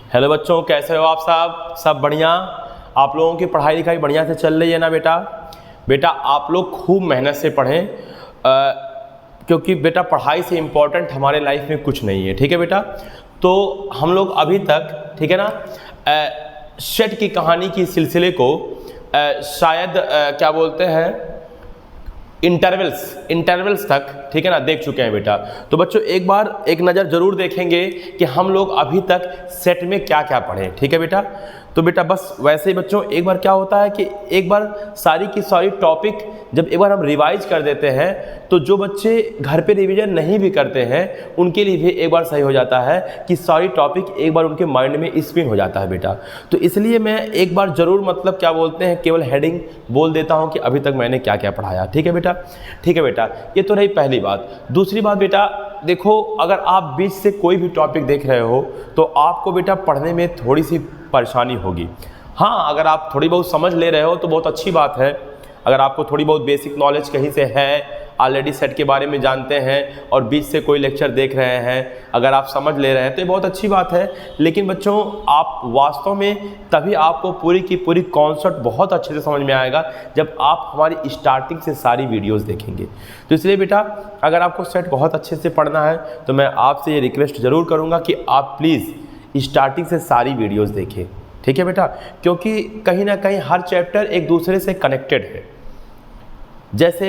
Hello बच्चों, कैसे हो आप सब बढ़िया। आप लोगों की पढ़ाई लिखाई बढ़िया से चल रही है ना बेटा। बेटा आप लोग खूब मेहनत से पढ़ें, क्योंकि बेटा पढ़ाई से इम्पोर्टेंट हमारे लाइफ में कुछ नहीं है। ठीक है बेटा। तो हम लोग अभी तक, ठीक है ना, सेट की कहानी की सिलसिले को शायद क्या बोलते हैं इंटरवल्स तक, ठीक है ना, देख चुके हैं बेटा। तो बच्चों एक बार एक नज़र ज़रूर देखेंगे कि हम लोग अभी तक सेट में क्या क्या पढ़े। ठीक है बेटा। तो बेटा बस वैसे ही बच्चों एक बार क्या होता है कि एक बार सारी की सारी टॉपिक जब एक बार हम रिवाइज कर देते हैं तो जो बच्चे घर पे रिवीजन नहीं भी करते हैं उनके लिए भी एक बार सही हो जाता है कि सारी टॉपिक एक बार उनके माइंड में स्पिन हो जाता है बेटा। तो इसलिए मैं एक बार ज़रूर मतलब क्या बोलते हैं केवल हेडिंग बोल देता हूं कि अभी तक मैंने क्या क्या पढ़ाया। ठीक है बेटा। ठीक है बेटा, ये तो रही पहली बात। दूसरी बात बेटा देखो, अगर आप बीच से कोई भी टॉपिक देख रहे हो तो आपको बेटा पढ़ने में थोड़ी सी परेशानी होगी। हाँ, अगर आप थोड़ी बहुत समझ ले रहे हो तो बहुत अच्छी बात है। अगर आपको थोड़ी बहुत बेसिक नॉलेज कहीं से है, ऑलरेडी सेट के बारे में जानते हैं और बीच से कोई लेक्चर देख रहे हैं, अगर आप समझ ले रहे हैं तो ये बहुत अच्छी बात है। लेकिन बच्चों आप वास्तव में तभी आपको पूरी की पूरी कॉन्सेप्ट बहुत अच्छे से समझ में आएगा जब आप हमारी स्टार्टिंग से सारी वीडियोस देखेंगे। तो इसलिए बेटा अगर आपको सेट बहुत अच्छे से पढ़ना है तो मैं आपसे ये रिक्वेस्ट ज़रूर करूँगा कि आप प्लीज़ स्टार्टिंग से सारी वीडियोज़ देखें। ठीक है बेटा, क्योंकि कहीं ना कहीं हर चैप्टर एक दूसरे से कनेक्टेड है। जैसे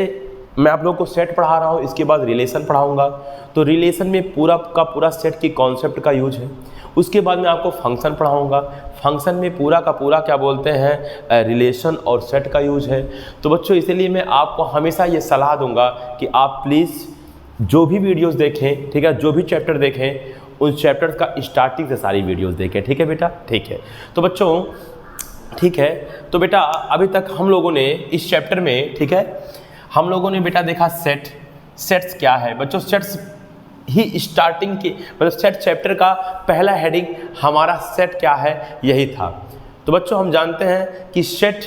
मैं आप लोगों को सेट पढ़ा रहा हूँ, इसके बाद रिलेशन पढ़ाऊँगा, तो रिलेशन में पूरा का पूरा सेट की कॉन्सेप्ट का यूज है। उसके बाद मैं आपको फंक्शन पढ़ाऊँगा, फंक्शन में पूरा का पूरा क्या बोलते हैं रिलेशन और सेट का यूज है। तो बच्चों इसलिए मैं आपको हमेशा ये सलाह दूंगा कि आप प्लीज़ जो भी वीडियोस देखें, ठीक है, जो भी चैप्टर देखें उन चैप्टर का स्टार्टिंग से सारी वीडियोस देखें। ठीक है बेटा। ठीक है। तो बच्चों ठीक है, तो बेटा अभी तक हम लोगों ने इस चैप्टर में, ठीक है, हम लोगों ने बेटा देखा सेट्स क्या है। बच्चों सेट्स ही स्टार्टिंग की मतलब सेट चैप्टर का पहला हेडिंग हमारा सेट क्या है यही था। तो बच्चों हम जानते हैं कि सेट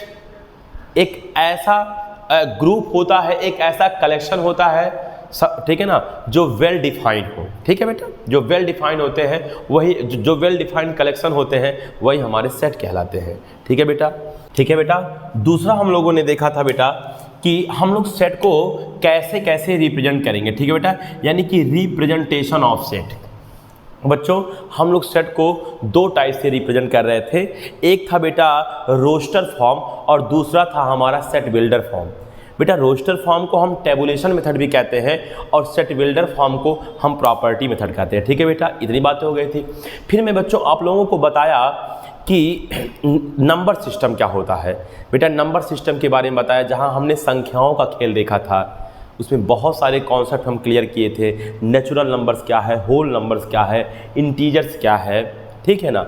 एक ऐसा ग्रुप होता है, एक ऐसा कलेक्शन होता है, ठीक है ना, जो वेल डिफाइंड हो। ठीक है बेटा, जो वेल डिफाइंड होते हैं वही, जो वेल डिफाइंड कलेक्शन होते हैं वही हमारे सेट कहलाते हैं। ठीक है बेटा। ठीक है बेटा। दूसरा हम लोगों ने देखा था बेटा कि हम लोग सेट को कैसे कैसे रिप्रेजेंट करेंगे। ठीक है बेटा, यानी कि रिप्रेजेंटेशन ऑफ सेट। बच्चों हम लोग सेट को दो टाइप से रिप्रेजेंट कर रहे थे। एक था बेटा रोस्टर फॉर्म और दूसरा था हमारा सेट बिल्डर फॉर्म। बेटा रोस्टर फॉर्म को हम टेबुलेशन मेथड भी कहते हैं और सेट बिल्डर फॉर्म को हम प्रॉपर्टी मेथड कहते हैं। ठीक है बेटा, इतनी बातें हो गई थी। फिर मैं बच्चों आप लोगों को बताया कि नंबर सिस्टम क्या होता है। बेटा नंबर सिस्टम के बारे में बताया, जहां हमने संख्याओं का खेल देखा था, उसमें बहुत सारे कॉन्सेप्ट हम क्लियर किए थे। नेचुरल नंबर्स क्या है, होल नंबर्स क्या है, इंटीजर्स क्या है, ठीक है ना,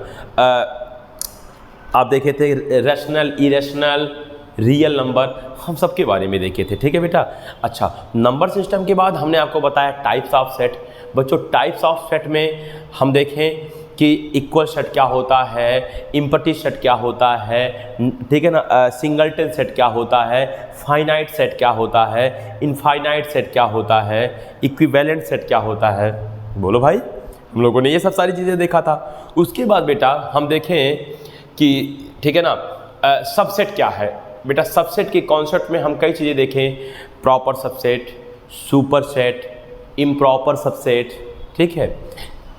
आप देखे थे रैशनल, इरेशनल, रियल नंबर, हम सब के बारे में देखे थे। ठीक है बेटा। अच्छा, नंबर सिस्टम के बाद हमने आपको बताया टाइप्स ऑफ सेट। बच्चों टाइप्स ऑफ सेट में हम देखें कि इक्वल सेट क्या होता है, इम्पटी सेट क्या होता है, ठीक है ना, सिंगलटन सेट क्या होता है, फाइनाइट सेट क्या होता है, इनफाइनाइट सेट क्या होता है, इक्विवेलेंट सेट क्या होता है। बोलो भाई, हम लोगों ने ये सब सारी चीज़ें देखा था। उसके बाद बेटा हम देखें कि, ठीक है ना, सबसेट क्या है। बेटा सबसेट के कॉन्सेप्ट में हम कई चीज़ें देखें, proper subset, super set, improper subset, ठीक है,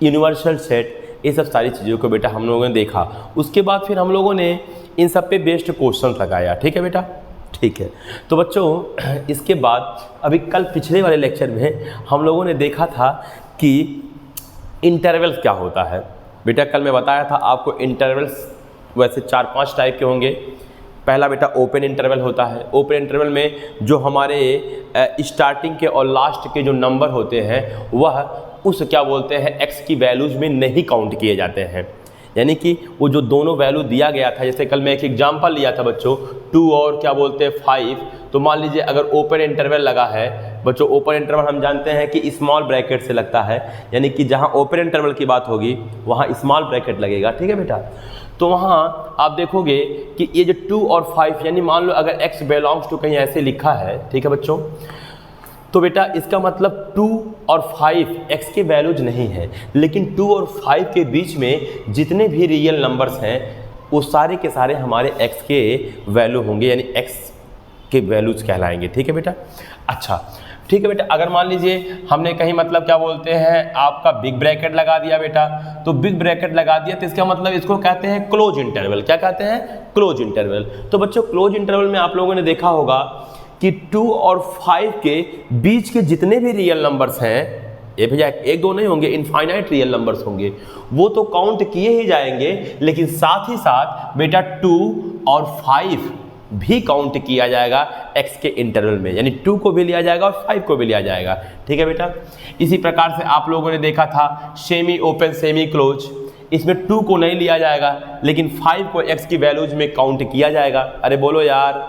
यूनिवर्सल सेट, ये सब सारी चीज़ों को बेटा हम लोगों ने देखा। उसके बाद फिर हम लोगों ने इन सब पे बेस्ड क्वेश्चन लगाया। ठीक है बेटा। ठीक है। तो बच्चों इसके बाद अभी कल पिछले वाले लेक्चर में हम लोगों ने देखा था कि इंटरवल्स क्या होता है। बेटा कल मैं बताया था आपको इंटरवल्स वैसे 4-5 टाइप के होंगे। पहला बेटा ओपन इंटरवल होता है। ओपन इंटरवल में जो हमारे स्टार्टिंग के और लास्ट के जो नंबर होते हैं वह उस क्या बोलते हैं एक्स की वैल्यूज़ में नहीं काउंट किए जाते हैं। यानी कि वो जो दोनों वैल्यू दिया गया था, जैसे कल मैं एक एग्जांपल लिया था बच्चों 2 और क्या बोलते हैं 5, तो मान लीजिए अगर ओपन इंटरवल लगा है बच्चों, ओपन इंटरवल हम जानते हैं कि स्मॉल ब्रैकेट से लगता है, यानी कि जहाँ ओपन इंटरवल की बात होगी वहाँ स्मॉल ब्रैकेट लगेगा। ठीक है बेटा। तो वहाँ आप देखोगे कि ये जो 2 और 5, यानी मान लो अगर x बिलोंग्स टू कहीं ऐसे लिखा है, ठीक है बच्चों, तो बेटा इसका मतलब 2 और 5 x के वैल्यूज नहीं है, लेकिन 2 और 5 के बीच में जितने भी रियल नंबर्स हैं वो सारे के सारे हमारे x के वैल्यू होंगे, यानी x के वैल्यूज कहलाएंगे। ठीक है बेटा। अच्छा ठीक है बेटा, अगर मान लीजिए हमने कहीं मतलब क्या बोलते हैं आपका बिग ब्रैकेट लगा दिया बेटा, तो बिग ब्रैकेट लगा दिया तो इसका मतलब इसको कहते हैं क्लोज इंटरवल। क्या कहते हैं? Close interval. तो बच्चों क्लोज इंटरवल में आप लोगों ने देखा होगा कि 2 और 5 के बीच के जितने भी रियल नंबर्स हैं, ये भैया 1 2 नहीं होंगे, इनफाइनाइट रियल नंबर्स होंगे, वो तो काउंट किए ही जाएंगे, लेकिन साथ ही साथ बेटा 2 और 5 भी काउंट किया जाएगा x के इंटरवल में, यानी 2 को भी लिया जाएगा और 5 को भी लिया जाएगा। ठीक है बेटा। इसी प्रकार से आप लोगों ने देखा था सेमी ओपन सेमी क्लोज, इसमें 2 को नहीं लिया जाएगा, लेकिन 5 को x की वैल्यूज में काउंट किया जाएगा। अरे बोलो यार।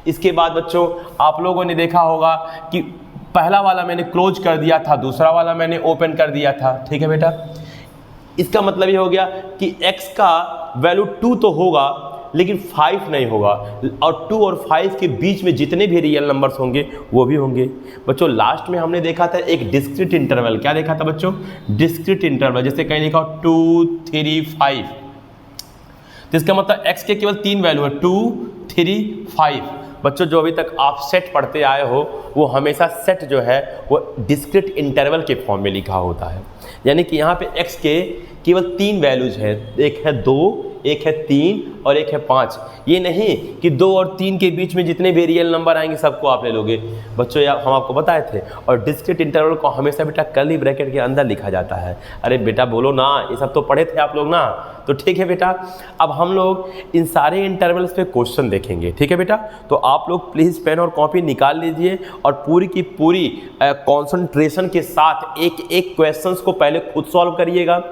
इसके बाद बच्चों आप लोगों ने देखा होगा कि पहला वाला मैंने क्लोज कर दिया था, दूसरा वाला मैंने ओपन कर दिया था। ठीक है बेटा। इसका मतलब ये हो गया कि x का वैल्यू 2 तो होगा लेकिन 5 नहीं होगा, और 2 और 5 के बीच में जितने भी रियल नंबर्स होंगे वो भी होंगे। बच्चों लास्ट में हमने देखा था एक डिस्क्रीट इंटरवल। क्या देखा था बच्चों? Discrete interval. जैसे कहीं लिखा 2 3 5, तो इसका मतलब x के केवल 3 वैल्यू है, 2 3 5। बच्चों जो अभी तक आप सेट पढ़ते आए हो वो हमेशा सेट जो है वो डिस्क्रीट इंटरवल के फॉर्म में लिखा होता है, यानी कि यहाँ पे x के केवल 3 वैल्यूज हैं, एक है 2, एक है 3 और एक है 5। ये नहीं कि 2 और 3 के बीच में जितने भी रियल नंबर आएंगे सबको आप ले लोगे। बच्चों यार हम आपको बताए थे, और डिस्क्रीट इंटरवल को हमेशा बेटा कर्ली ब्रैकेट के अंदर लिखा जाता है। अरे बेटा बोलो ना, ये सब तो पढ़े थे आप लोग ना। तो ठीक है बेटा, अब हम लोग इन सारे इंटरवल्स पे क्वेश्चन देखेंगे। ठीक है बेटा। तो आप लोग प्लीज़ पेन और कॉपी निकाल लीजिए और पूरी की पूरी कॉन्सेंट्रेशन के साथ एक एक क्वेश्चंस को पहले खुद सॉल्व करिएगा।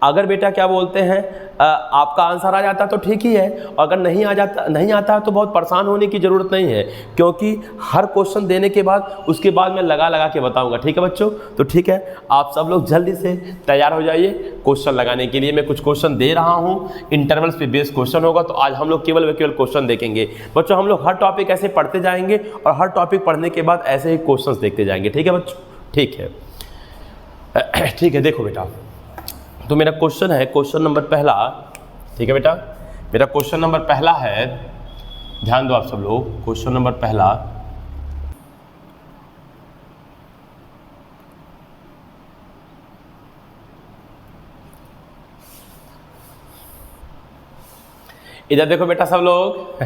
अगर बेटा क्या बोलते हैं आपका आंसर आ जाता तो ठीक ही है, और अगर नहीं आता तो बहुत परेशान होने की ज़रूरत नहीं है, क्योंकि हर क्वेश्चन देने के बाद उसके बाद मैं लगा के बताऊंगा। ठीक है बच्चों। तो ठीक है, आप सब लोग जल्दी से तैयार हो जाइए क्वेश्चन लगाने के लिए। मैं कुछ क्वेश्चन दे रहा हूँ, इंटरवल्स पे बेस्ड क्वेश्चन होगा, तो आज हम लोग केवल क्वेश्चन देखेंगे। बच्चों हम लोग हर टॉपिक ऐसे पढ़ते जाएंगे और हर टॉपिक पढ़ने के बाद ऐसे ही क्वेश्चन देखते जाएंगे। ठीक है बच्चों। ठीक है। ठीक है, देखो बेटा, तो मेरा क्वेश्चन है क्वेश्चन नंबर पहला। ठीक है बेटा, मेरा क्वेश्चन नंबर पहला है, ध्यान दो आप सब लोग। क्वेश्चन नंबर पहला, इधर देखो बेटा सब लोग।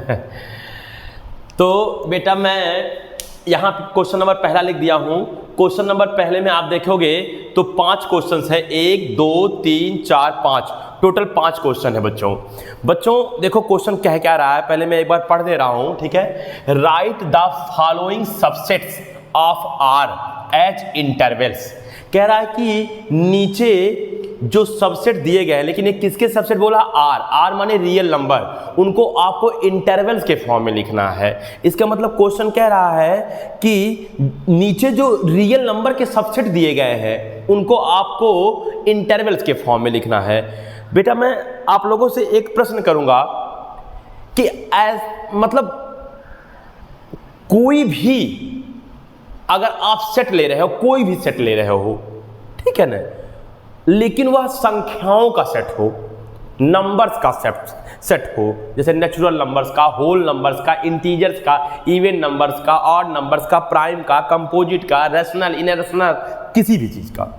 तो बेटा मैं यहाँ क्वेश्चन नंबर पहला लिख दिया हूँ। क्वेश्चन नंबर पहले में आप देखोगे तो 5 क्वेश्चन है, 1 2 3 4 5, टोटल 5 क्वेश्चन है बच्चों देखो क्वेश्चन कह क्या रहा है, पहले मैं एक बार पढ़ दे रहा हूँ। ठीक है। Write the following subsets of R as intervals. कह रहा है कि नीचे जो सबसेट दिए गए हैं, लेकिन ये किसके सबसेट बोला? आर माने रियल नंबर, उनको आपको इंटरवल्स के फॉर्म में लिखना है। इसका मतलब क्वेश्चन कह रहा है कि नीचे जो रियल नंबर के सबसेट दिए गए हैं उनको आपको इंटरवल्स के फॉर्म में लिखना है। बेटा मैं आप लोगों से एक प्रश्न करूंगा कि मतलब कोई भी अगर आप सेट ले रहे हो, कोई भी सेट ले रहे हो, ठीक है ना, लेकिन वह संख्याओं का सेट हो, नंबर्स का सेट हो, जैसे नेचुरल नंबर्स का, होल नंबर्स का, इंटीजर्स का, इवन नंबर्स का, ऑड नंबर्स का, प्राइम का, कंपोजिट का, रैशनल, इनरैशनल, किसी भी चीज का,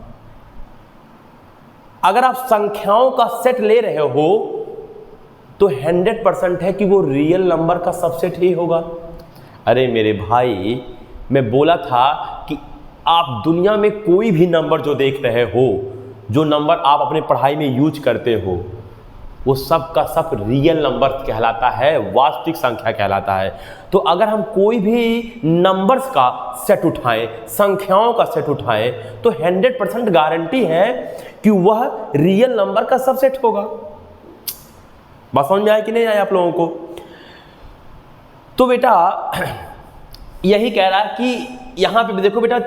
अगर आप संख्याओं का सेट ले रहे हो तो 100% है कि वो रियल नंबर का सबसेट ही होगा। अरे मेरे भाई, मैं बोला था कि आप दुनिया में कोई भी नंबर जो देख रहे हो, जो नंबर आप अपने पढ़ाई में यूज करते हो, वो सब का सब रियल नंबर कहलाता है, वास्तविक संख्या कहलाता है। तो अगर हम कोई भी नंबर्स का सेट उठाएं, संख्याओं का सेट उठाएं, तो 100% गारंटी है कि वह रियल नंबर का सबसेट होगा। बात समझ में आया कि नहीं आया आप लोगों को? तो बेटा यही कह रहा है कि यहां पे देखो बेटा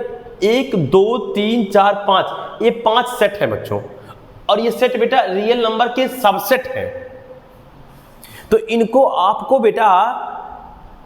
1 2 3 4 5, ये 5 सेट है बच्चों, और ये सेट बेटा रियल नंबर के सबसेट है। तो इनको आपको बेटा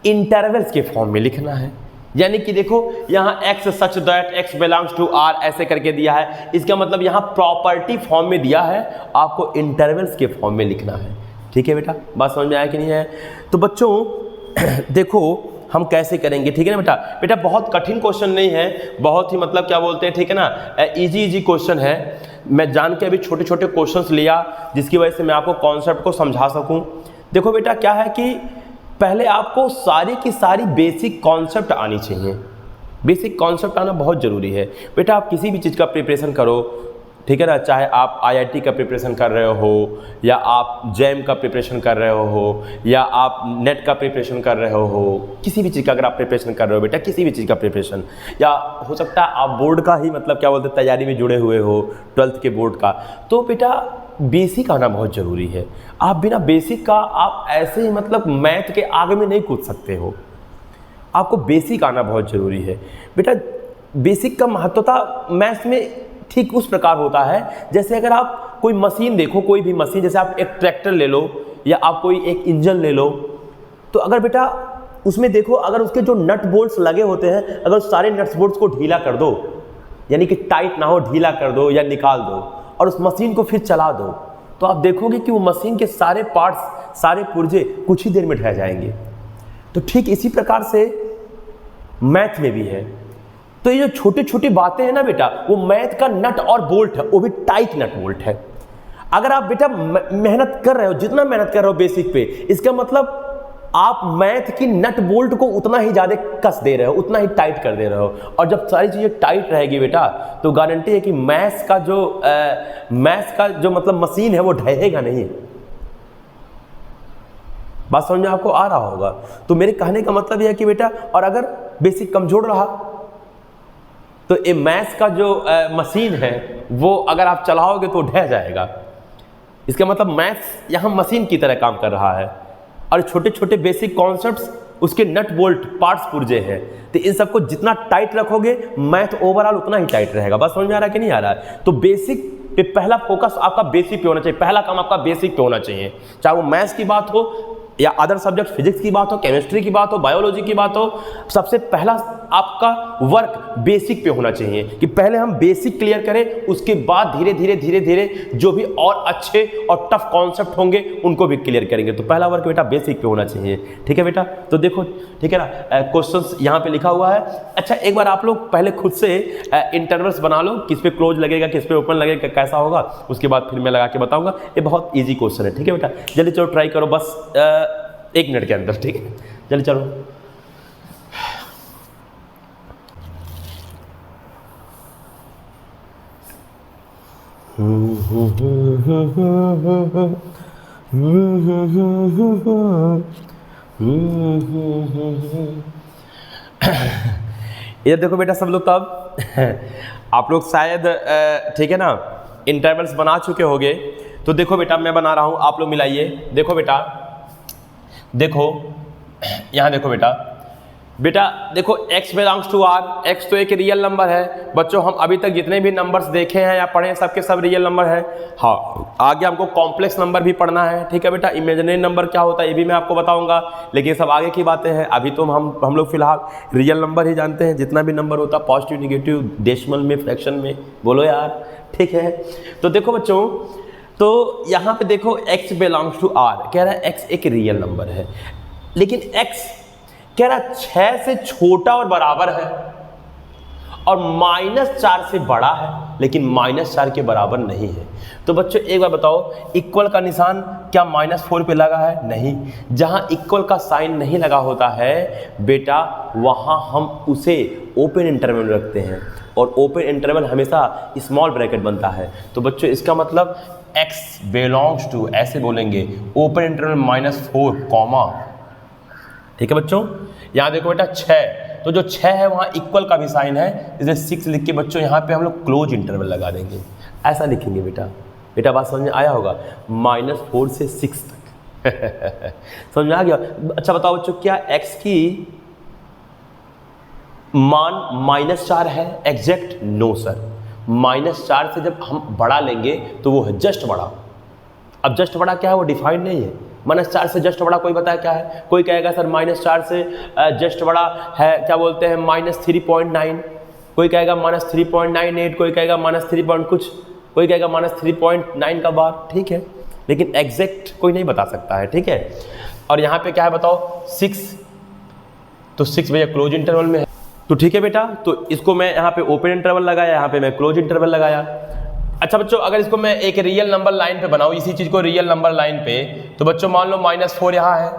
इंटरवल्स के फॉर्म में लिखना है। यानी कि देखो यहाँ x such that x belongs to r ऐसे करके दिया है, इसका मतलब यहाँ प्रॉपर्टी फॉर्म में दिया है, आपको इंटरवल्स के फॉर्म में लिखना है। ठीक है बेटा, बात समझ में आया कि नहीं है? तो बच्चों देखो हम कैसे करेंगे, ठीक है ना बेटा? बेटा बहुत कठिन क्वेश्चन नहीं है, बहुत ही मतलब क्या बोलते हैं, ठीक है ना, इजी क्वेश्चन है। मैं जान के अभी छोटे छोटे क्वेश्चंस लिया जिसकी वजह से मैं आपको कॉन्सेप्ट को समझा सकूं। देखो बेटा क्या है कि पहले आपको सारी की सारी बेसिक कॉन्सेप्ट आनी चाहिए, बेसिक कॉन्सेप्ट आना बहुत ज़रूरी है। बेटा आप किसी भी चीज़ का प्रिपरेशन करो, ठीक है ना, चाहे आप IIT का प्रिपरेशन कर रहे हो या आप जैम का प्रिपरेशन कर रहे हो या आप नेट का प्रिपरेशन कर रहे हो, किसी भी चीज़ का अगर आप प्रिपरेशन कर रहे हो बेटा, किसी भी चीज़ का प्रिपरेशन, या हो सकता है आप बोर्ड का ही मतलब क्या बोलते हैं तैयारी में जुड़े हुए हो, 12th के बोर्ड का, तो बेटा बेसिक आना बहुत ज़रूरी है। आप बिना बेसिक का आप ऐसे ही मतलब मैथ के आगे में नहीं कूद सकते हो, आपको बेसिक आना बहुत ज़रूरी है। बेटा बेसिक का महत्वता मैथ्स में ठीक उस प्रकार होता है जैसे अगर आप कोई मशीन देखो, कोई भी मशीन, जैसे आप एक ट्रैक्टर ले लो या आप कोई एक इंजन ले लो, तो अगर बेटा उसमें देखो अगर उसके जो नट बोल्ट्स लगे होते हैं, अगर सारे नट्स बोल्ट्स को ढीला कर दो, यानी कि टाइट ना हो, ढीला कर दो या निकाल दो और उस मशीन को फिर चला दो, तो आप देखोगे कि वो मशीन के सारे पार्ट्स, सारे पुर्जे कुछ ही देर में ढह जाएंगे। तो ठीक इसी प्रकार से मैथ में भी है। तो ये जो छोटी छोटी बातें हैं ना बेटा, वो मैथ का नट और बोल्ट है, वो भी टाइट नट बोल्ट है। अगर आप बेटा मेहनत कर रहे हो, जितना मेहनत कर रहे हो बेसिक पे, इसका मतलब आप मैथ की नट बोल्ट को उतना ही ज़्यादा कस दे रहे हो, उतना ही टाइट कर दे रहे हो। और जब सारी चीज़ें टाइट रहेगी बेटा, तो गारंटी है कि मैथ्स का जो मतलब मशीन है वो ढहेगा नहीं। बात समझ में आपको आ रहा होगा? तो मेरे कहने का मतलब यह है कि बेटा, और अगर बेसिक कमजोर रहा तो ये मैथ्स का जो मशीन है वो अगर आप चलाओगे तो ढह जाएगा। इसका मतलब मैथ्स यहाँ मशीन की तरह काम कर रहा है और छोटे छोटे बेसिक कॉन्सेप्ट्स उसके नट बोल्ट पार्ट्स पुर्जे हैं, तो इन सबको जितना टाइट रखोगे मैथ ओवरऑल उतना ही टाइट रहेगा। बस समझ में आ रहा है कि नहीं आ रहा है? तो बेसिक पे पहला फोकस आपका बेसिक पे होना चाहिए, पहला काम आपका बेसिक पे होना चाहिए, चाहे वो मैथ्स की बात हो या अदर सब्जेक्ट, फिजिक्स की बात हो, केमिस्ट्री की बात हो, बायोलॉजी की बात हो। सबसे पहला आपका वर्क बेसिक पे होना चाहिए कि पहले हम बेसिक क्लियर करें, उसके बाद धीरे धीरे धीरे धीरे जो भी और अच्छे और टफ कॉन्सेप्ट होंगे उनको भी क्लियर करेंगे। तो पहला वर्क बेटा बेसिक पे होना चाहिए। ठीक है बेटा? तो देखो, ठीक है ना, क्वेश्चंस यहाँ पे लिखा हुआ है। अच्छा एक बार आप लोग पहले खुद से इंटरवल्स बना लो, किस पे क्लोज लगेगा, किस पे ओपन लगेगा, कैसा होगा, उसके बाद फिर मैं लगा के बताऊंगा। ये बहुत ईजी क्वेश्चन है। ठीक है बेटा? जल्दी चलो ट्राई करो, बस 1 मिनट के अंदर। ठीक है, जल्दी चलो। इधर देखो बेटा सब लोग, तब आप लोग शायद ठीक है ना इंटरवल्स बना चुके होंगे। तो देखो बेटा मैं बना रहा हूं, आप लोग मिलाइए। देखो बेटा, देखो यहाँ देखो बेटा देखो x belongs to r, x तो एक रियल नंबर है। बच्चों हम अभी तक जितने भी नंबर्स देखे हैं या पढ़े हैं सबके सब रियल नंबर है। हाँ, आगे हमको कॉम्प्लेक्स नंबर भी पढ़ना है। ठीक है बेटा? इमेजिनरी नंबर क्या होता है ये भी मैं आपको बताऊंगा, लेकिन सब आगे की बातें हैं। अभी तो हम लोग फिलहाल रियल नंबर ही जानते हैं, जितना भी नंबर होता है पॉजिटिव, निगेटिव, डेसिमल में, फ्रैक्शन में। बोलो यार, ठीक है? तो देखो बच्चों, तो यहाँ पे देखो x बिलोंग्स टू r, कह रहा है x एक रियल नंबर है, लेकिन x कह रहा 6 से छोटा और बराबर है और -4 से बड़ा है, लेकिन -4 के बराबर नहीं है। तो बच्चों एक बार बताओ, इक्वल का निशान क्या -4 पे लगा है? नहीं। जहां इक्वल का साइन नहीं लगा होता है बेटा, वहां हम उसे ओपन इंटरवल रखते हैं और ओपन इंटरवल हमेशा स्मॉल ब्रैकेट बनता है। तो बच्चों इसका मतलब x बिलोंग्स टू, ऐसे बोलेंगे, ओपन इंटरवल -4 कॉमा। ठीक है बच्चों? यहाँ देखो बेटा 6, तो जो 6 है वहाँ इक्वल का भी साइन है, इसलिए 6 लिख के बच्चों यहाँ पे हम लोग क्लोज इंटरवल लगा देंगे, ऐसा लिखेंगे बेटा बात समझ में आया होगा? -4 से 6 तक समझ में आ गया? अच्छा बताओ बच्चों, क्या x की मान -4 है एग्जैक्ट? नो सर, -4 से जब हम बड़ा लेंगे तो वो है जस्ट बड़ा। अब जस्ट बड़ा क्या है? वो डिफाइंड नहीं है, -4 से जस्ट बड़ा कोई बताया क्या है? कोई कहेगा सर -4 से जस्ट बड़ा है, क्या बोलते हैं, -3.9, कोई कहेगा -3.98, कोई कहेगा -3 पॉइंट कुछ, कोई कहेगा -3.9 का बार, ठीक है, लेकिन एग्जैक्ट कोई नहीं बता सकता है, ठीक है। और यहाँ पे क्या है बताओ, 6, तो 6 भैया क्लोज इंटरवल में है, तो ठीक है बेटा, तो इसको मैं यहाँ पे ओपन इंटरवल लगाया, यहाँ पे मैं क्लोज इंटरवल लगाया। अच्छा बच्चों, अगर इसको मैं एक रियल नंबर लाइन पे बनाऊँ, इसी चीज़ को रियल नंबर लाइन पे, तो बच्चों मान लो -4 यहाँ है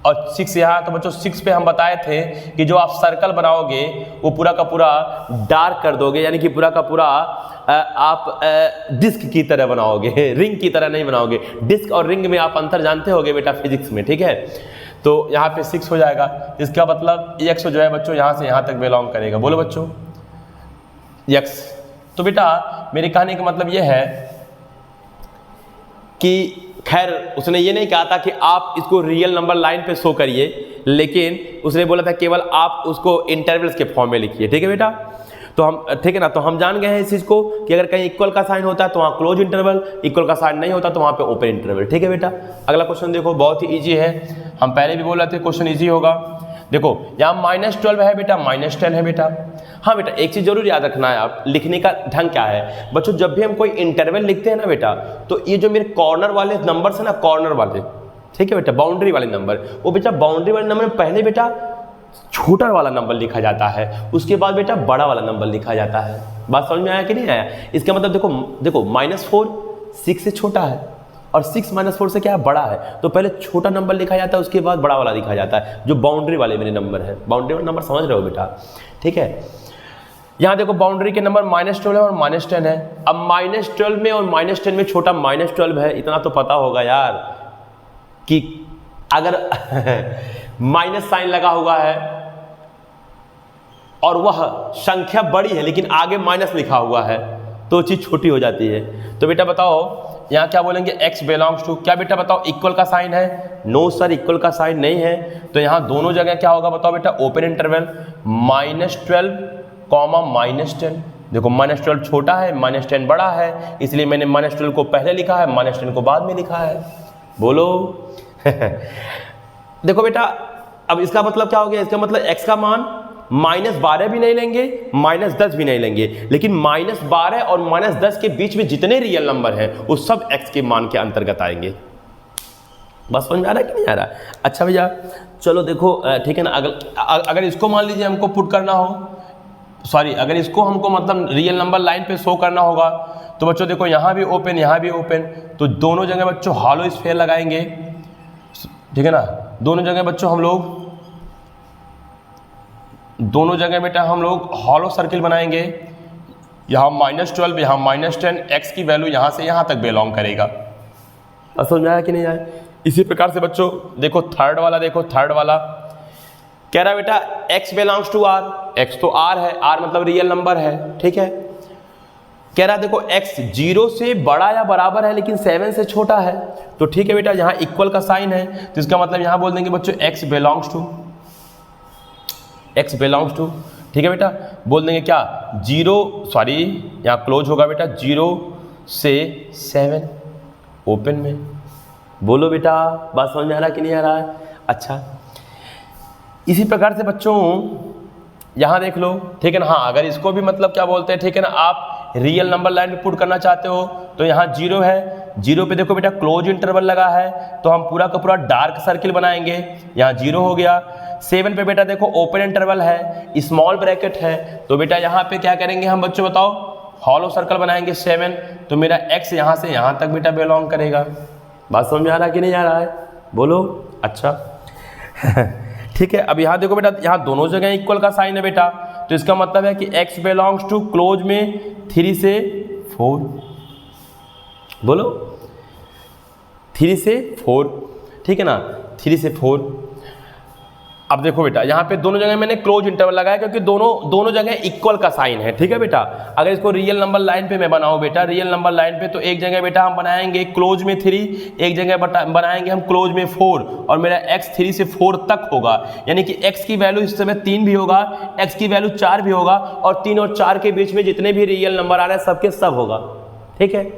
और 6 यहाँ, तो बच्चों 6 पे हम बताए थे कि जो आप सर्कल बनाओगे वो पूरा का पूरा डार्क कर दोगे, यानी कि पूरा का पूरा आप डिस्क की तरह बनाओगे, रिंग की तरह नहीं बनाओगे। डिस्क और रिंग में आप अंतर जानते होगे बेटा फिजिक्स में, ठीक है। तो यहाँ पे 6 हो जाएगा, इसका मतलब x जो है बच्चों यहाँ से यहाँ तक बिलोंग करेगा। बोलो बच्चों x। तो बेटा मेरे कहने का मतलब ये है कि खैर उसने ये नहीं कहा था कि आप इसको रियल नंबर लाइन पे शो करिए, लेकिन उसने बोला था केवल आप उसको इंटरवल्स के फॉर्म में लिखिए, ठीक है बेटा। तो हम, ठीक है ना, तो हम जान गए हैं इस चीज़ को कि अगर कहीं इक्वल का साइन होता है तो वहाँ क्लोज इंटरवल, इक्वल का साइन नहीं होता तो वहाँ पे ओपन इंटरवल, ठीक है बेटा। अगला क्वेश्चन देखो, बहुत ही ईजी है, हम पहले भी बोल रहे थे क्वेश्चन ईजी होगा। देखो यहाँ -12 है बेटा, -10 है बेटा। हाँ बेटा, एक चीज़ जरूर याद रखना है, आप लिखने का ढंग क्या है बच्चों, जब भी हम कोई इंटरवल लिखते हैं ना बेटा, तो ये जो मेरे कॉर्नर वाले नंबर है ना, कॉर्नर वाले, ठीक है बेटा, बाउंड्री वाले नंबर, वो बेटा बाउंड्री वाले नंबर में पहले बेटा छोटा वाला नंबर लिखा जाता है, उसके बाद बेटा बड़ा वाला नंबर लिखा जाता है। बात समझ में आया कि नहीं आया? इसका मतलब देखो -4 6 से छोटा है और 6 -4 से क्या है, बड़ा है, तो पहले छोटा नंबर लिखा जाता है, उसके बाद बड़ा वाला लिखा जाता है, जो बाउंड्री वाले मेरे नंबर है। बाउंड्री वाले नंबर समझ रहे हो बेटा, ठीक है। यहाँ देखो बाउंड्री के नंबर -12 है और -10 है। अब -12 में और -10 में छोटा -12 है, इतना तो पता होगा यार कि अगर माइनस साइन लगा हुआ है और वह संख्या बड़ी है लेकिन आगे माइनस लिखा हुआ है तो चीज़ छोटी हो जाती है। तो बेटा बताओ यहाँ क्या बोलेंगे, x बिलोंग्स टू, क्या बेटा बताओ इक्वल का साइन है? नो सर, इक्वल का साइन नहीं है, तो यहाँ दोनों जगह क्या होगा बताओ बेटा, ओपन इंटरवल, -12 कॉमा -10। देखो -12 छोटा है, -10 बड़ा है, इसलिए मैंने -12 को पहले लिखा है, -10 को बाद में लिखा है। बोलो देखो बेटा, अब इसका मतलब क्या हो गया, इसका मतलब x का मान -12 भी नहीं लेंगे, -10 भी नहीं लेंगे, लेकिन -12 और -10 के बीच में जितने रियल नंबर हैं वो सब x के मान के अंतर्गत आएंगे। बस समझ आ रहा है कि नहीं आ रहा? अच्छा भैया चलो देखो, ठीक है ना, अगर इसको मान लीजिए हमको पुट करना हो, सॉरी अगर इसको हमको मतलब रियल नंबर लाइन पे शो करना होगा, तो बच्चों देखो यहाँ भी ओपन, यहाँ भी ओपन, तो दोनों जगह बच्चों हॉलो स्फीयर लगाएंगे, ठीक है ना। दोनों जगह बच्चों हम लोग, दोनों जगह बेटा हम लोग हॉलो सर्किल बनाएंगे, यहाँ -12 यहाँ -10, x की वैल्यू यहाँ से यहाँ तक बिलोंग करेगा। समझ में आया कि नहीं आया? इसी प्रकार से बच्चों देखो थर्ड वाला, देखो थर्ड वाला कह रहा है बेटा x belongs to r, x तो r है, r मतलब रियल नंबर है, ठीक है। कह रहा है देखो x 0 से बड़ा या बराबर है लेकिन 7 से छोटा है, तो ठीक है बेटा, यहाँ इक्वल का साइन है तो इसका मतलब यहाँ बोल देंगे बच्चों x बिलोंग्स टू, ठीक है बेटा, बोल देंगे क्या 0, सॉरी यहाँ क्लोज होगा बेटा, 0 से 7 ओपन में। बोलो बेटा, बात समझ में आ रहा कि नहीं आ रहा है? अच्छा इसी प्रकार से बच्चों यहाँ देख लो, ठीक है ना। हाँ अगर इसको भी मतलब क्या बोलते हैं, ठीक है ना, आप रियल नंबर लाइन में पुट करना चाहते हो तो यहाँ 0 है, 0 पे देखो बेटा क्लोज इंटरवल लगा है तो हम पूरा का पूरा डार्क सर्किल बनाएंगे, यहाँ 0 हो गया। 7 पे बेटा देखो ओपन इंटरवल है, स्मॉल ब्रैकेट है, तो बेटा यहाँ पे क्या करेंगे हम बच्चों बताओ, हॉलो सर्कल बनाएंगे 7, तो मेरा x यहाँ से यहाँ तक बेटा बिलोंग करेगा। बात समझ में आ रहा है कि नहीं आ रहा है? बोलो। अच्छा ठीक है, अब यहाँ देखो बेटा, यहाँ दोनों जगह इक्वल का साइन है बेटा, तो इसका मतलब है कि x बिलोंग्स टू क्लोज में 3 से 4। बोलो 3 से 4, ठीक है ना, 3 से 4। अब देखो बेटा यहाँ पे दोनों जगह मैंने क्लोज इंटरवल लगाया क्योंकि दोनों जगह इक्वल का साइन है, ठीक है बेटा। अगर इसको रियल नंबर लाइन पे मैं बनाऊँ बेटा, रियल नंबर लाइन पे, तो एक जगह बेटा हम बनाएंगे क्लोज में 3, एक जगह बनाएंगे हम क्लोज में 4, और मेरा x 3 से 4 तक होगा, यानी कि x की वैल्यू इस समय 3 भी होगा, x की वैल्यू 4 भी होगा, और 3 और 4 के बीच में जितने भी रियल नंबर आ रहे हैं सबके सब होगा, ठीक है।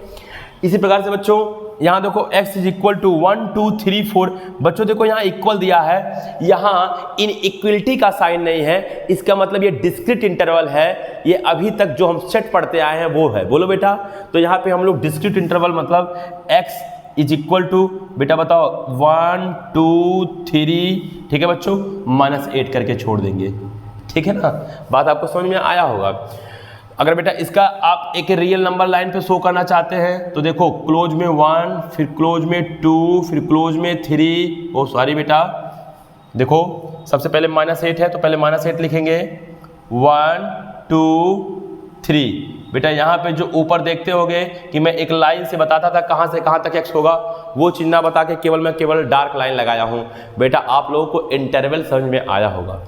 इसी प्रकार से बच्चों यहाँ देखो x इज इक्वल टू 1 2 3 4। बच्चों देखो यहाँ इक्वल दिया है, यहाँ इन इक्वलिटी का साइन नहीं है, इसका मतलब ये डिस्क्रीट इंटरवल है, ये अभी तक जो हम सेट पढ़ते आए हैं वो है। बोलो बेटा, तो यहाँ पे हम लोग डिस्क्रीट इंटरवल मतलब x इज इक्वल टू, बेटा बताओ 1 2 3, ठीक है बच्चों, -8 करके छोड़ देंगे। ठीक है ना, बात आपको समझ में आया होगा। अगर बेटा इसका आप एक रियल नंबर लाइन पे शो करना चाहते हैं तो देखो क्लोज में 1, फिर क्लोज में 2, फिर क्लोज में 3, ओ सॉरी बेटा, देखो सबसे पहले -8 है तो पहले -8 लिखेंगे, 1 2 3। बेटा यहाँ पे जो ऊपर देखते होगे कि मैं एक लाइन से बताता था कहाँ से कहाँ तक x होगा, वो चिन्ह ना बता के केवल डार्क लाइन लगाया हूँ। बेटा आप लोगों को इंटरवल समझ में आया होगा।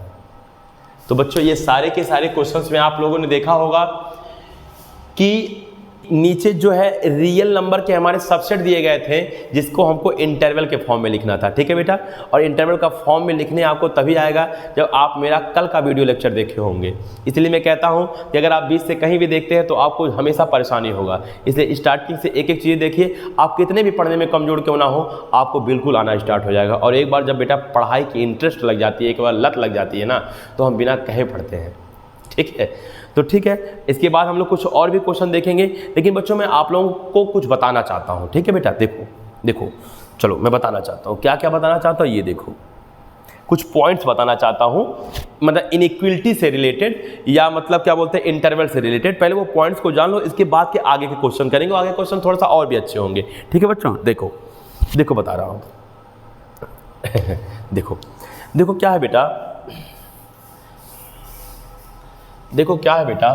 तो बच्चों ये सारे के सारे क्वेश्चंस में आप लोगों ने देखा होगा कि नीचे जो है रियल नंबर के हमारे सबसेट दिए गए थे जिसको हमको इंटरवल के फॉर्म में लिखना था। ठीक है बेटा, और इंटरवल का फॉर्म में लिखने आपको तभी आएगा जब आप मेरा कल का वीडियो लेक्चर देखे होंगे। इसलिए मैं कहता हूं कि अगर आप बीच से कहीं भी देखते हैं तो आपको हमेशा परेशानी होगा। इसलिए स्टार्टिंग से एक एक चीज़ देखिए, आप कितने भी पढ़ने में कमजोर क्यों ना हो, आपको बिल्कुल आना स्टार्ट हो जाएगा। और एक बार जब बेटा पढ़ाई की इंटरेस्ट लग जाती है, एक बार लत लग जाती है ना, तो हम बिना कहे पढ़ते हैं। ठीक है, तो ठीक है, इसके बाद हम लोग कुछ और भी क्वेश्चन देखेंगे। लेकिन बच्चों मैं आप लोगों को कुछ बताना चाहता हूँ। ठीक है बेटा, देखो चलो मैं बताना चाहता हूँ, क्या क्या बताना चाहता हूँ, ये देखो कुछ पॉइंट्स बताना चाहता हूँ, मतलब इनइक्वलिटी से रिलेटेड या मतलब क्या बोलते हैं इंटरवल से रिलेटेड। पहले वो पॉइंट्स को जान लो, इसके बाद के आगे के क्वेश्चन करेंगे। आगे क्वेश्चन थोड़ा सा और भी अच्छे होंगे। ठीक है बच्चों, देखो बता रहा हूँ देखो क्या है बेटा, देखो क्या है बेटा,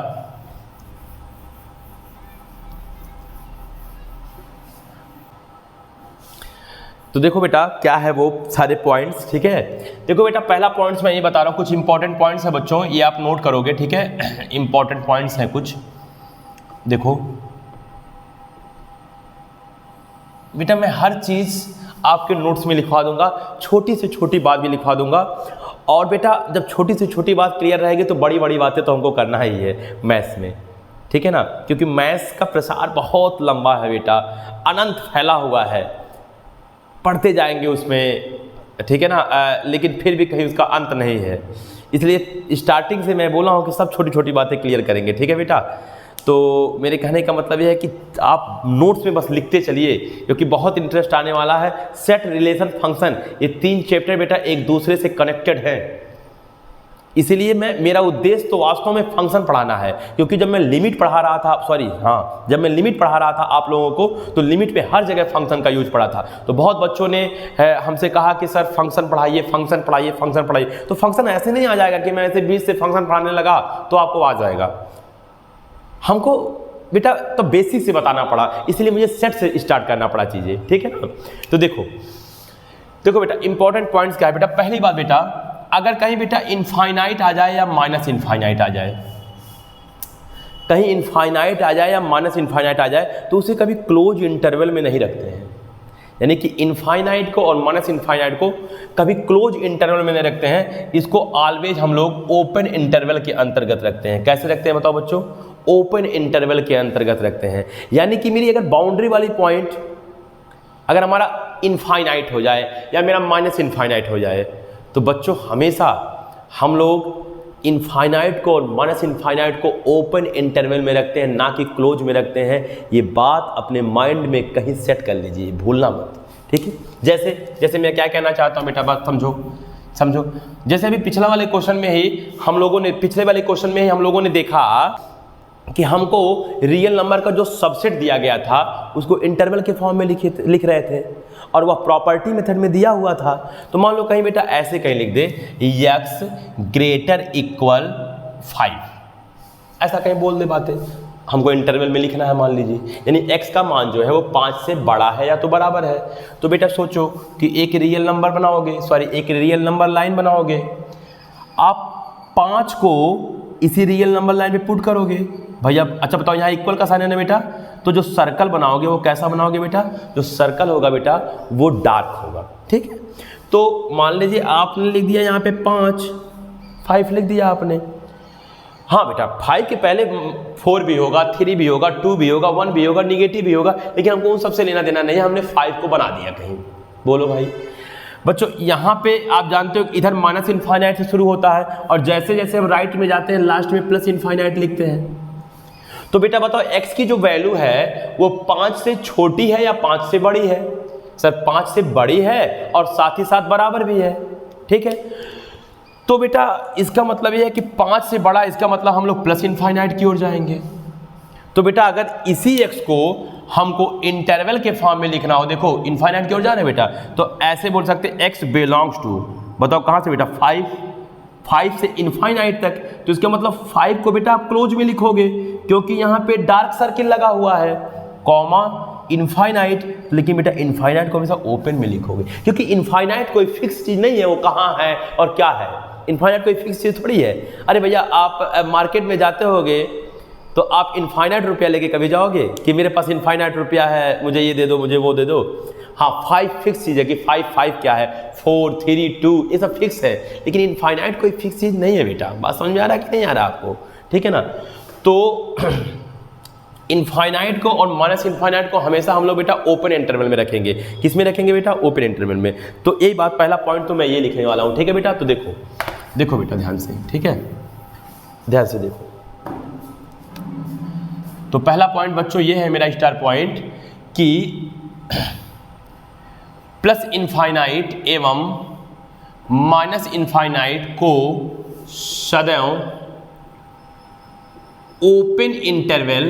तो देखो बेटा क्या है वो सारे पॉइंट्स। ठीक है, देखो बेटा पहला पॉइंट्स मैं ये बता रहा हूँ, कुछ इंपॉर्टेंट पॉइंट्स है बच्चों, ये आप नोट करोगे। ठीक है, इंपॉर्टेंट पॉइंट्स हैं कुछ। देखो बेटा मैं हर चीज़ आपके नोट्स में लिखवा दूंगा, छोटी से छोटी बात भी लिखवा दूंगा। और बेटा जब छोटी से छोटी बात क्लियर रहेगी तो बड़ी बड़ी बातें तो हमको करना ही है मैथ्स में। ठीक है ना, क्योंकि मैथ्स का प्रसार बहुत लंबा है बेटा, अनंत फैला हुआ है, पढ़ते जाएंगे उसमें। ठीक है ना, लेकिन फिर भी कहीं उसका अंत नहीं है। इसलिए स्टार्टिंग से मैं बोला हूँ कि सब छोटी छोटी बातें क्लियर करेंगे। ठीक है बेटा, तो मेरे कहने का मतलब यह है कि आप नोट्स में बस लिखते चलिए, क्योंकि बहुत इंटरेस्ट आने वाला है। सेट, रिलेशन, फंक्शन, ये 3 चैप्टर बेटा एक दूसरे से कनेक्टेड है। इसीलिए मेरा उद्देश्य तो वास्तव में फंक्शन पढ़ाना है, क्योंकि जब मैं लिमिट पढ़ा रहा था, जब मैं लिमिट पढ़ा रहा था आप लोगों को, तो लिमिट पे हर जगह फंक्शन का यूज पढ़ा था। तो बहुत बच्चों ने हमसे कहा कि सर फंक्शन पढ़ाइए, फंक्शन पढ़ाइए, फंक्शन पढ़ाइए। तो फंक्शन ऐसे नहीं आ जाएगा कि मैं ऐसे बीच से फंक्शन पढ़ाने लगा तो आपको आ जाएगा। हमको बेटा तो बेसिक से बताना पड़ा, इसलिए मुझे सेट से स्टार्ट करना पड़ा चीज़ें। ठीक है ना, तो देखो बेटा इंपॉर्टेंट पॉइंट्स क्या है बेटा। पहली बात बेटा, अगर कहीं बेटा इनफाइनाइट आ जाए या माइनस इनफाइनाइट आ जाए, कहीं इनफाइनाइट आ जाए या माइनस इनफाइनाइट आ जाए, तो उसे कभी क्लोज इंटरवल में नहीं रखते हैं। यानी कि इनफाइनाइट को और माइनस इनफाइनाइट को कभी क्लोज इंटरवल में नहीं रखते हैं, इसको ऑलवेज हम लोग ओपन इंटरवल के अंतर्गत रखते हैं। कैसे रखते हैं बताओ बच्चों? ओपन इंटरवल के अंतर्गत रखते हैं। यानी कि मेरी अगर बाउंड्री वाली पॉइंट अगर हमारा इनफाइनाइट हो जाए या मेरा माइनस इनफाइनाइट हो जाए, तो बच्चों हमेशा हम लोग इनफाइनाइट को और माइनस इनफाइनाइट को ओपन इंटरवल में रखते हैं, ना कि क्लोज में रखते हैं। ये बात अपने माइंड में कहीं सेट कर लीजिए, भूलना मत। ठीक है, जैसे मैं क्या कहना चाहता हूँ बेटा, बात समझो। जैसे अभी पिछले वाले क्वेश्चन में ही हम लोगों ने देखा कि हमको रियल नंबर का जो सबसेट दिया गया था उसको इंटरवल के फॉर्म में लिख रहे थे, और वह प्रॉपर्टी मेथड में दिया हुआ था। तो मान लो कहीं बेटा ऐसे कहीं लिख दे x ग्रेटर इक्वल 5, ऐसा कहीं बोल दे बातें, हमको इंटरवल में लिखना है मान लीजिए, यानी x का मान जो है वो 5 से बड़ा है या तो बराबर है। तो बेटा सोचो कि एक रियल नंबर लाइन बनाओगे, आप 5 को इसी रियल नंबर लाइन पे पुट करोगे भैया। अच्छा बताओ, यहाँ इक्वल का साइन है ना बेटा, तो जो सर्कल बनाओगे वो कैसा बनाओगे बेटा? जो सर्कल होगा बेटा वो डार्क होगा। ठीक है, तो मान लीजिए आपने लिख दिया यहाँ पे 5 लिख दिया आपने। हाँ बेटा 5 के पहले 4 भी होगा, 3 भी होगा, 2 भी होगा, 1 भी होगा, निगेटिव भी होगा, लेकिन हमको उन सबसे लेना देना नहीं है, हमने 5 को बना दिया कहीं। बोलो भाई बच्चों, यहाँ पे आप जानते हो इधर माइनस इनफाइनाइट से शुरू होता है और जैसे जैसे हम राइट में जाते हैं लास्ट में प्लस इनफाइनाइट लिखते हैं। तो बेटा बताओ x की जो वैल्यू है वो 5 से छोटी है या 5 से बड़ी है? सर 5 से बड़ी है और साथ ही साथ बराबर भी है, ठीक है। तो बेटा इसका मतलब ये है कि 5 से बड़ा, इसका मतलब हम लोग प्लस इनफाइनाइट की ओर जाएंगे। तो बेटा अगर इसी x को हमको इंटरवल के फॉर्म में लिखना हो, देखो इनफाइनाइट की ओर जा रहे हैं बेटा, तो ऐसे बोल सकते हैं x बिलोंग्स टू, बताओ कहाँ से बेटा 5 से इनफाइनाइट तक। तो इसका मतलब 5 को बेटा आप क्लोज में लिखोगे क्योंकि यहाँ पे डार्क सर्किल लगा हुआ है, कॉमा इनफाइनाइट, लेकिन बेटा इनफाइनाइट को हमेशा ओपन में लिखोगे क्योंकि इनफाइनाइट कोई फिक्स चीज़ नहीं है, वो कहाँ है और क्या है। इनफाइनाइट कोई फिक्स चीज़ थोड़ी है। अरे भैया आप मार्केट में जाते होगे तो आप इनफाइनाइट रुपया लेके कभी जाओगे कि मेरे पास इनफाइनाइट रुपया है, मुझे ये दे दो, मुझे वो दे दो। हाँ 5 फिक्स चीज़ है कि 5 क्या है, 4 3 2 ये सब फिक्स है, लेकिन इनफाइनाइट कोई फिक्स चीज़ नहीं है बेटा। बात समझ में आ रहा है कि नहीं आ रहा आपको? ठीक है ना। तो इनफाइनाइट को और माइनस इनफाइनाइट को हमेशा हम लोग बेटा ओपन इंटरवल में रखेंगे। किस में रखेंगे बेटा? ओपन इंटरवल में। तो यही बात, पहला पॉइंट तो मैं ये लिखने वाला हूँ, ठीक है बेटा। तो देखो बेटा ध्यान से, ठीक है, ध्यान से देखो। तो पहला पॉइंट बच्चों ये है मेरा स्टार पॉइंट कि प्लस इनफाइनाइट एवं माइनस इनफाइनाइट को सदैव ओपन इंटरवल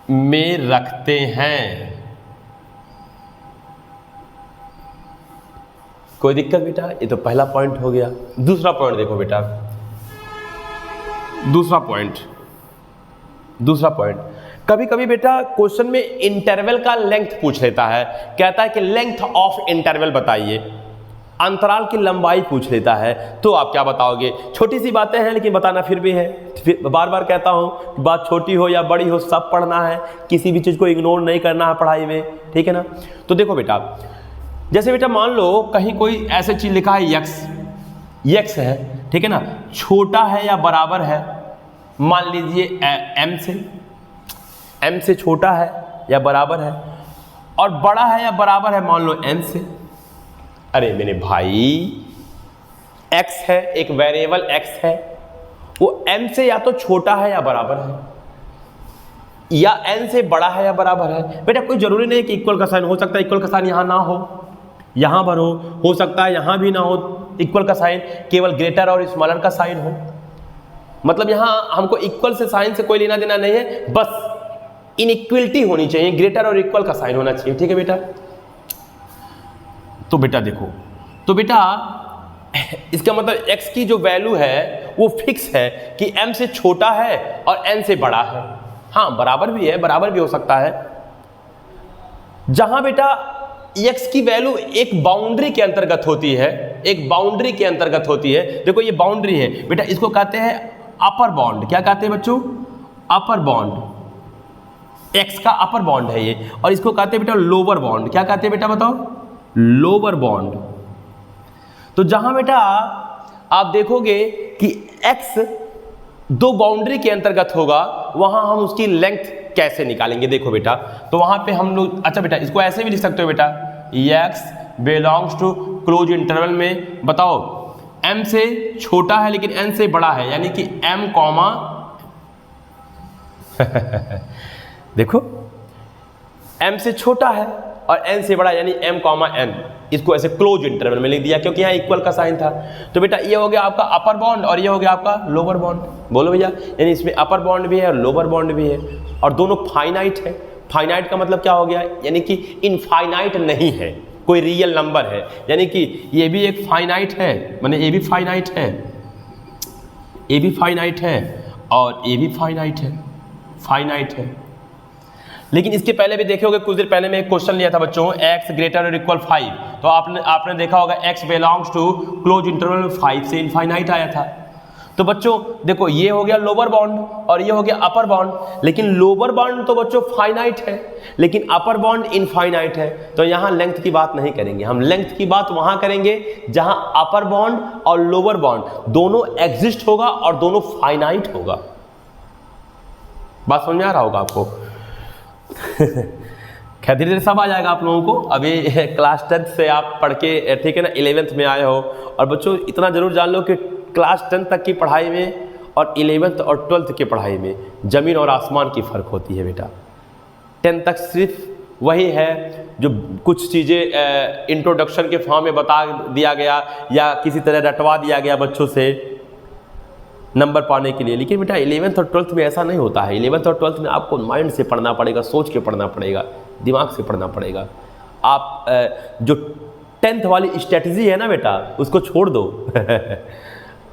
में रखते हैं। कोई दिक्कत बेटा? ये तो पहला पॉइंट हो गया। दूसरा पॉइंट देखो बेटा, दूसरा पॉइंट कभी कभी बेटा क्वेश्चन में इंटरवल का लेंथ पूछ लेता है, कहता है कि लेंथ ऑफ इंटरवल बताइए, अंतराल की लंबाई पूछ लेता है। तो आप क्या बताओगे? छोटी सी बातें हैं लेकिन बताना फिर भी है। फिर बार बार कहता हूं, बात छोटी हो या बड़ी हो सब पढ़ना है, किसी भी चीज़ को इग्नोर नहीं करना है पढ़ाई में, ठीक है ना। तो देखो बेटा, जैसे बेटा मान लो कहीं कोई ऐसी चीज़ लिखा है यक्स है, ठीक है ना, छोटा है या बराबर है, मान लीजिए m से छोटा है या बराबर है, और बड़ा है या बराबर है मान लो n से। अरे मेरे भाई x है, एक वेरिएबल x है, वो m से या तो छोटा है या बराबर है, या n से बड़ा है या बराबर है। बेटा कोई जरूरी नहीं है कि इक्वल का साइन, हो सकता है इक्वल का साइन यहाँ ना हो, यहाँ पर हो सकता है यहाँ भी ना हो इक्वल का साइन, केवल ग्रेटर और स्मॉलर का साइन हो। मतलब यहाँ हमको इक्वल से साइन से कोई लेना देना नहीं है, बस इनइक्वलिटी होनी चाहिए, ग्रेटर और इक्वल का साइन होना चाहिए, ठीक है बेटा। तो बेटा देखो, तो बेटा इसका मतलब x की जो वैल्यू है वो फिक्स है कि m से छोटा है और n से बड़ा है। हाँ बराबर भी है, बराबर भी हो सकता है। जहां बेटा x की वैल्यू एक बाउंड्री के अंतर्गत होती है, एक बाउंड्री के अंतर्गत होती है। देखो ये बाउंड्री है बेटा, इसको कहते हैं अपर बाउंड। क्या कहते हैं बच्चों? Upper bound. x का अपर बाउंड है ये, और इसको कहते हैं बेटा लोअर बाउंड। क्या कहते हैं बेटा बताओ? Lower bound. तो जहां बेटा आप देखोगे कि x दो बाउंड्री के अंतर्गत होगा, वहां हम उसकी लेंथ कैसे निकालेंगे? देखो बेटा, तो वहां पे हम लोग, अच्छा बेटा इसको ऐसे भी लिख सकते हो बेटा, x belongs to close interval में, बताओ m से छोटा है लेकिन n से बड़ा है, यानी कि m कॉमा देखो m से छोटा है और n से बड़ा यानी m कॉमा n, इसको ऐसे क्लोज इंटरवल में लिख दिया क्योंकि यहाँ इक्वल का साइन था। तो बेटा ये हो गया आपका अपर बॉन्ड और ये हो गया आपका लोअर बॉन्ड। बोलो भैया, यानी इसमें अपर बॉन्ड भी है और लोअर बॉन्ड भी है, और दोनों फाइनाइट है। फाइनाइट का मतलब क्या हो गया? यानी कि इनफाइनाइट नहीं है, कोई रियल नंबर है, यानी कि ये भी एक फाइनाइट है, माने ये भी फाइनाइट है, ये भी फाइनाइट है और ये भी फाइनाइट है, फाइनाइट है। लेकिन इसके पहले भी देखे होंगे, कुछ देर पहले मैं एक क्वेश्चन लिया था बच्चों, x ग्रेटर और इक्वल 5, तो आपने देखा होगा x belongs to close interval 5 से इनफाइनाइट आया था। तो बच्चों देखो ये हो गया लोअर बॉन्ड और ये हो गया अपर बॉन्ड, लेकिन लोअर बॉन्ड तो बच्चों फाइनाइट है लेकिन अपर बॉन्ड इनफाइनाइट है, तो यहां लेंथ की बात नहीं करेंगे, हम लेंथ की बात वहां करेंगे जहां अपर बॉन्ड और लोअर बॉन्ड दोनों एग्जिस्ट होगा और दोनों फाइनाइट होगा। बात समझ में आ रहा होगा आपको? खैर धीरे धीरे सब आ जाएगा आप लोगों को। अभी क्लास 10 से आप पढ़ के ठीक है ना 11th में आए हो, और बच्चों इतना जरूर जान लो कि क्लास 10 तक की पढ़ाई में और 11th और 12th की पढ़ाई में ज़मीन और आसमान की फ़र्क होती है बेटा। 10 तक सिर्फ वही है जो कुछ चीज़ें इंट्रोडक्शन के फॉर्म में बता दिया गया या किसी तरह रटवा दिया गया बच्चों से नंबर पाने के लिए, लेकिन बेटा 11th और 12th में ऐसा नहीं होता है। 11th और 12th में आपको माइंड से पढ़ना पड़ेगा, सोच के पढ़ना पड़ेगा, दिमाग से पढ़ना पड़ेगा। आप जो 10th वाली स्ट्रेटजी है ना बेटा उसको छोड़ दो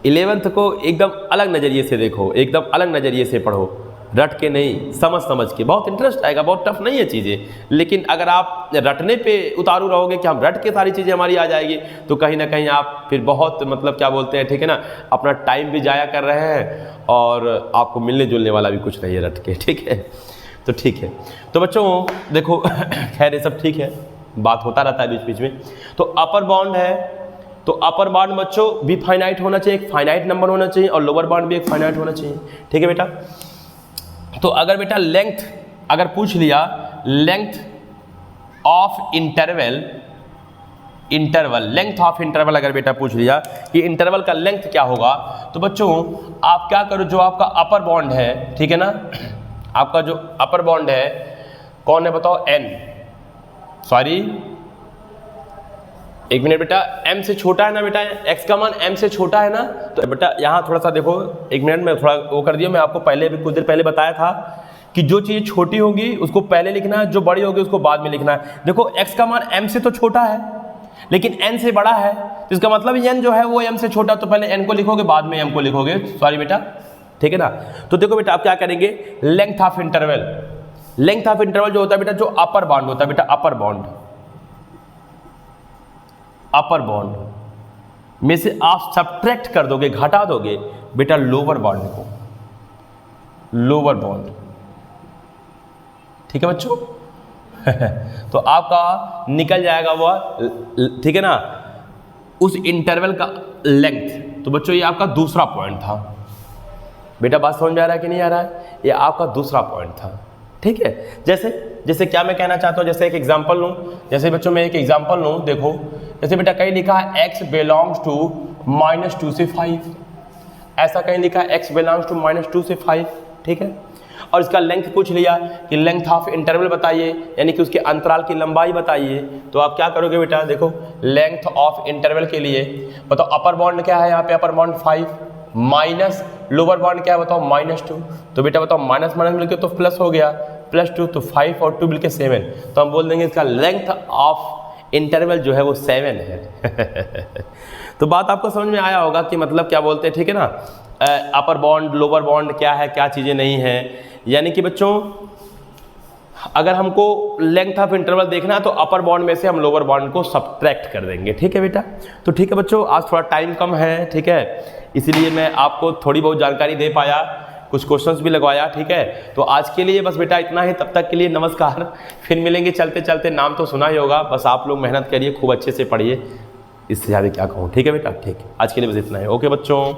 11th को एकदम अलग नज़रिए से देखो, एकदम अलग नज़रिए से पढ़ो, रट के नहीं, समझ समझ के। बहुत इंटरेस्ट आएगा, बहुत टफ नहीं है चीज़ें, लेकिन अगर आप रटने पे उतारू रहोगे कि हम रट के सारी चीज़ें हमारी आ जाएगी, तो कहीं ना कहीं आप फिर बहुत मतलब क्या बोलते हैं ठीक है ना, अपना टाइम भी जाया कर रहे हैं और आपको मिलने जुलने वाला भी कुछ नहीं है रट के, ठीक है। तो ठीक है, तो बच्चों देखो खैर ये सब ठीक है, बात होता रहता है बीच बीच में। तो अपर बॉन्ड है, तो अपर बॉन्ड बच्चों भी फाइनाइट होना चाहिए, एक फाइनाइट नंबर होना चाहिए, और लोअर बॉन्ड भी एक फाइनाइट होना चाहिए, ठीक है बेटा। तो अगर बेटा लेंथ अगर पूछ लिया, length of interval, length of interval अगर बेटा पूछ लिया कि इंटरवल का लेंथ क्या होगा, तो बच्चों आप क्या करो, जो आपका अपर बॉन्ड है ठीक है ना, आपका जो अपर बॉन्ड है कौन है बताओ, एन, सॉरी एक मिनट बेटा, m से छोटा है ना बेटा, x का मान m से छोटा है ना, तो बेटा यहाँ थोड़ा सा देखो, एक मिनट में थोड़ा वो कर दिया, मैं आपको पहले भी कुछ देर पहले बताया था कि जो चीज़ छोटी होगी उसको पहले लिखना है, जो बड़ी होगी उसको बाद में लिखना है। देखो x का मान m से तो छोटा है लेकिन n से बड़ा है, तो इसका मतलब n जो है वो m से छोटा, तो पहले n को लिखोगे बाद में m को लिखोगे, सॉरी बेटा, ठीक है ना। तो देखो बेटा आप क्या करेंगे, length of interval, length of interval जो होता है बेटा, जो अपर बॉन्ड होता है बेटा, अपर बॉन्ड, अपर बॉन्ड में से आप सब्ट्रैक्ट कर दोगे, घटा दोगे बेटा लोअर बॉन्ड को, लोअर बॉन्ड, ठीक है बच्चों। तो आपका निकल जाएगा वह, ठीक है ना, उस इंटरवल का लेंथ। तो बच्चों ये आपका दूसरा पॉइंट था बेटा, बात समझ में आ रहा है कि नहीं आ रहा है, ये आपका दूसरा पॉइंट था, ठीक है। जैसे क्या मैं कहना चाहता हूँ, जैसे एक एग्जांपल लूँ, जैसे बच्चों मैं एक एग्जांपल लूँ, देखो जैसे बेटा कहीं लिखा है x बिलोंग्स टू -2 से 5, ऐसा कहीं लिखा है x बिलोंग्स टू -2 से 5, ठीक है। और इसका लेंथ पूछ लिया कि लेंथ ऑफ इंटरवल बताइए, यानी कि उसके अंतराल की लंबाई बताइए, तो आप क्या करोगे बेटा, देखो लेंथ ऑफ इंटरवल के लिए बताओ अपर बॉन्ड क्या है, यहाँ पे अपर बॉन्ड 5 माइनस लोअर बॉन्ड क्या है बताओ -2, तो बेटा बताओ माइनस माइनस मिलकर तो प्लस हो गया, +2, तो 5 और 2 मिलकर 7, तो हम बोल देंगे इसका लेंथ ऑफ इंटरवल जो है वो 7 है। तो बात आपको समझ में आया होगा कि मतलब क्या बोलते हैं, ठीक है ना, अपर बॉन्ड लोअर बॉन्ड क्या है, क्या चीज़ें नहीं है। यानी कि बच्चों अगर हमको लेंथ ऑफ इंटरवल देखना है तो अपर बॉन्ड में से हम लोअर बॉन्ड को सब्ट्रैक्ट कर देंगे, ठीक है बेटा। तो ठीक है बच्चों, आज थोड़ा टाइम कम है, ठीक है, इसीलिए मैं आपको थोड़ी बहुत जानकारी दे पाया, कुछ क्वेश्चंस भी लगवाया, ठीक है। तो आज के लिए बस बेटा इतना ही, तब तक के लिए नमस्कार, फिर मिलेंगे चलते चलते। नाम तो सुना ही होगा, बस आप लोग मेहनत करिए, खूब अच्छे से पढ़िए, इससे ज़्यादा क्या कहूँ, ठीक है बेटा, ठीक है, आज के लिए बस इतना है, ओके बच्चों।